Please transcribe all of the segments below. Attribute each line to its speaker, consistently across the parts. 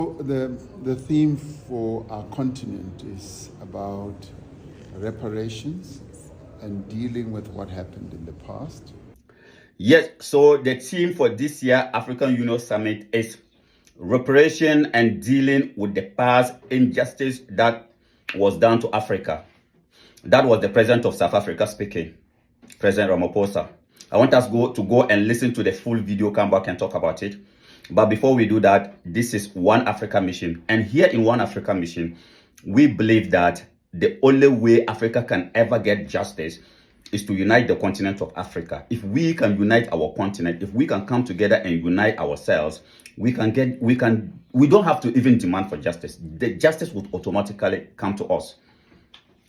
Speaker 1: The theme for our continent is about reparations and dealing with what happened in the past.
Speaker 2: Yes, so the theme for this year African Union Summit is reparation and dealing with the past injustice that was done to Africa. That was the president of South Africa speaking, President Ramaphosa. I want us to go and listen to the full video, come back and talk about it. But before we do that, this is One Africa Mission. And here in One Africa Mission, we believe that the only way Africa can ever get justice is to unite the continent of Africa. If we can unite our continent, if we can come together and unite ourselves, we don't have to even demand for justice. The justice would automatically come to us.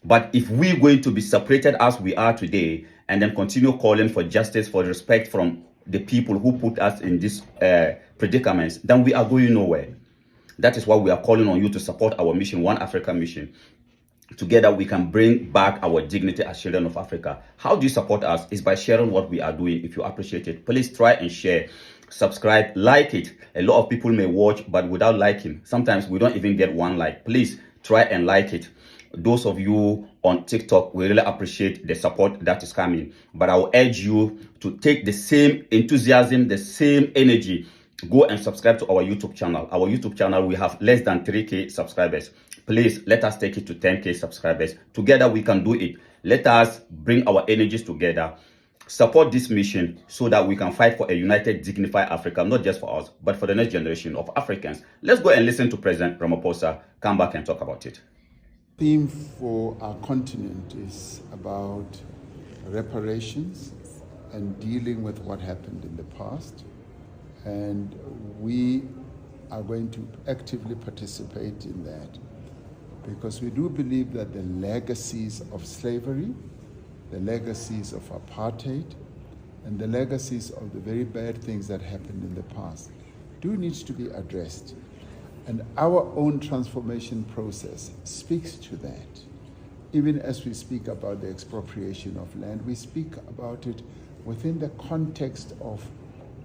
Speaker 2: But if we're going to be separated as we are today and then continue calling for justice, for respect from the people who put us in these predicaments, then we are going nowhere. That is why we are calling on you to support our mission, One Africa Mission. Together we can bring back our dignity as children of Africa. How do you support us? Is by sharing what we are doing. If you appreciate it, please try and share, subscribe, like it. A lot of people may watch, but without liking, sometimes we don't even get one like. Please try and like it. Those of you on TikTok, we really appreciate the support that is coming. But I will urge you to take the same enthusiasm, the same energy. Go and subscribe to our YouTube channel. Our YouTube channel, we have less than 3K subscribers. Please let us take it to 10K subscribers. Together we can do it. Let us bring our energies together. Support this mission so that we can fight for a united, dignified Africa, not just for us, but for the next generation of Africans. Let's go and listen to President Ramaphosa. Come back and talk about it.
Speaker 1: The theme for our continent is about reparations and dealing with what happened in the past. And we are going to actively participate in that because we do believe that the legacies of slavery, the legacies of apartheid, and the legacies of the very bad things that happened in the past do need to be addressed. And our own transformation process speaks to that. Even as we speak about the expropriation of land, we speak about it within the context of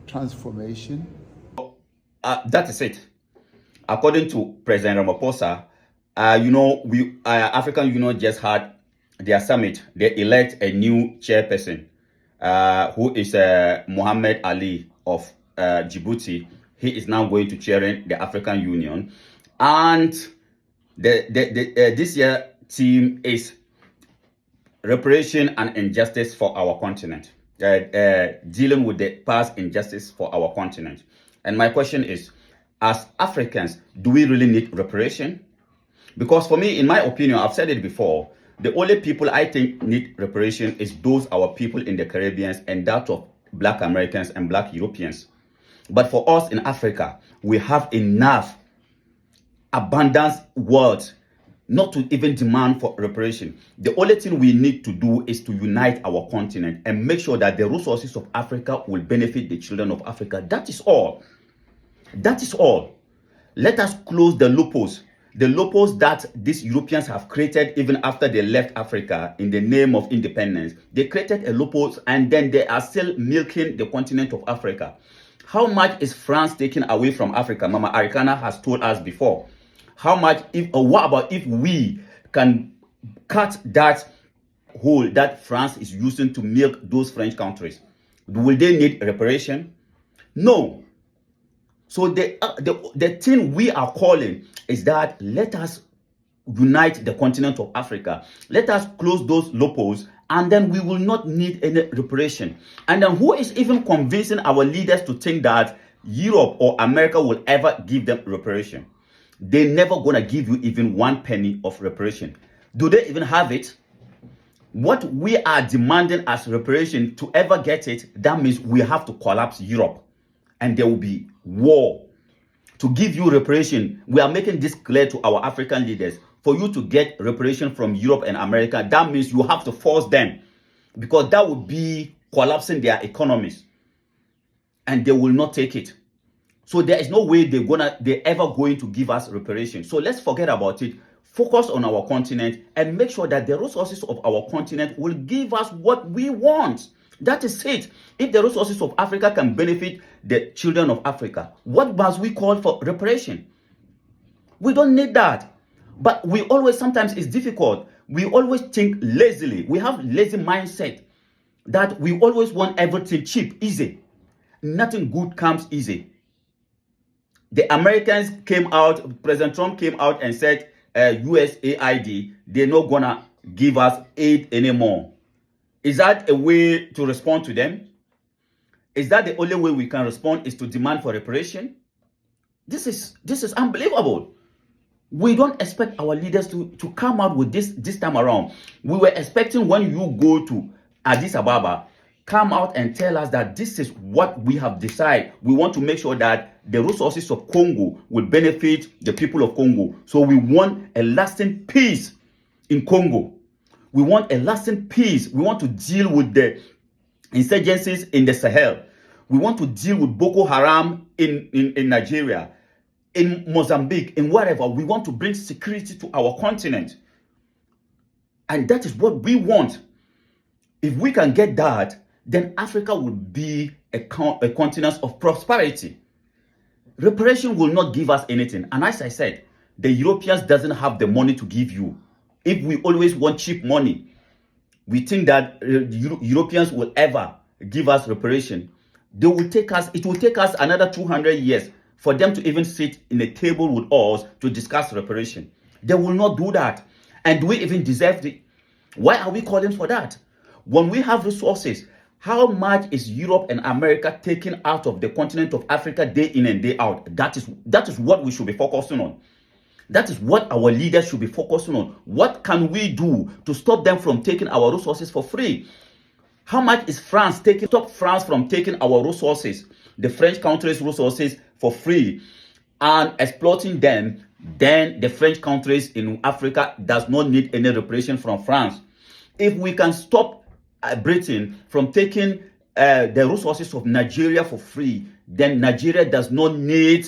Speaker 1: transformation.
Speaker 2: That is it. According to President Ramaphosa, African Union just had their summit. They elect a new chairperson, who is Mohammed Ali of Djibouti. He is now going to chair the African Union, and this year theme is reparation and injustice for our continent. Dealing with the past injustice for our continent. And my question is, as Africans, do we really need reparation? Because for me, in my opinion, I've said it before, the only people I think need reparation is those our people in the Caribbean and that of Black Americans and Black Europeans. But for us in Africa, we have enough abundance words not to even demand for reparation. The only thing we need to do is to unite our continent and make sure that the resources of Africa will benefit the children of Africa. That is all. That is all. Let us close the loopholes that these Europeans have created even after they left Africa in the name of independence. They created a loophole and then they are still milking the continent of Africa. How much is France taking away from Africa? Mama Arikana has told us before. How much, what about if we can cut that hole that France is using to milk those French countries? Will they need reparation? No. So the thing we are calling is that let us unite the continent of Africa. Let us close those loopholes, and then we will not need any reparation. And then who is even convincing our leaders to think that Europe or America will ever give them reparation? They're never gonna give you even 1 penny of reparation. Do they even have it? What we are demanding as reparation, to ever get it, that means we have to collapse Europe and there will be war. To give you reparation, we are making this clear to our African leaders. For you to get reparation from Europe and America, that means you have to force them, because that would be collapsing their economies and they will not take it. So there is no way they're ever going to give us reparation. So let's forget about it. Focus on our continent and make sure that the resources of our continent will give us what we want. That is it. If the resources of Africa can benefit the children of Africa, what must we call for reparation? We don't need that. But we always, sometimes it's difficult. We always think lazily. We have lazy mindset that we always want everything cheap, easy. Nothing good comes easy. The Americans came out, President Trump came out and said, USAID, they're not gonna give us aid anymore. Is that a way to respond to them? Is that the only way we can respond, is to demand for reparation? This is unbelievable. We don't expect our leaders to come out with this time around. We were expecting, when you go to Addis Ababa, come out and tell us that this is what we have decided. We want to make sure that the resources of Congo will benefit the people of Congo. So we want a lasting peace in Congo. We want a lasting peace. We want to deal with the insurgencies in the Sahel. We want to deal with Boko Haram in Nigeria, in Mozambique, in wherever. We want to bring security to our continent. And that is what we want. If we can get that, then Africa will be a continent of prosperity. Reparation will not give us anything. And as I said, the Europeans doesn't have the money to give you. If we always want cheap money, we think that Europeans will ever give us reparation. They will take us, it will take us another 200 years for them to even sit in a table with us to discuss reparation. They will not do that. And do we even deserve it? Why are we calling for that? When we have resources, how much is Europe and America taking out of the continent of Africa day in and day out? That is what we should be focusing on. That is what our leaders should be focusing on. What can we do to stop them from taking our resources for free? How much is France taking? Stop France from taking our resources, the French country's resources, for free and exploiting them. Then the French countries in Africa does not need any reparation from France. If we can stop Britain from taking the resources of Nigeria for free, then Nigeria does not need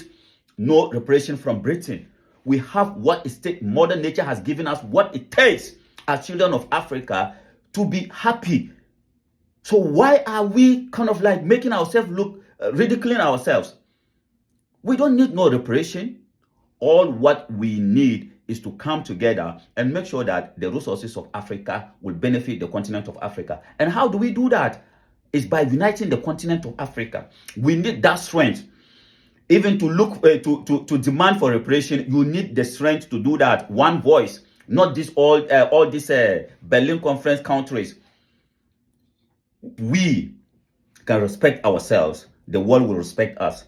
Speaker 2: no reparation from Britain. We have what it takes. Mother Nature has given us what it takes as children of Africa to be happy. So why are we kind of like making ourselves look, ridiculing ourselves? We don't need no reparation. All what we need is to come together and make sure that the resources of Africa will benefit the continent of Africa. And how do we do that? It's by uniting the continent of Africa. We need that strength. Even to look to demand for reparation, you need the strength to do that. One voice, not this all these Berlin Conference countries. We can respect ourselves. The world will respect us.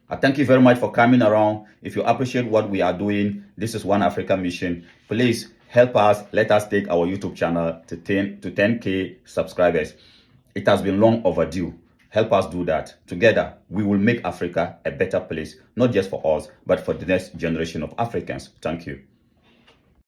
Speaker 2: I thank you very much for coming around. If you appreciate what we are doing, this is One Africa Mission. Please help us. Let us take our YouTube channel to 10K subscribers. It has been long overdue. Help us do that. Together, we will make Africa a better place, not just for us, but for the next generation of Africans. Thank you.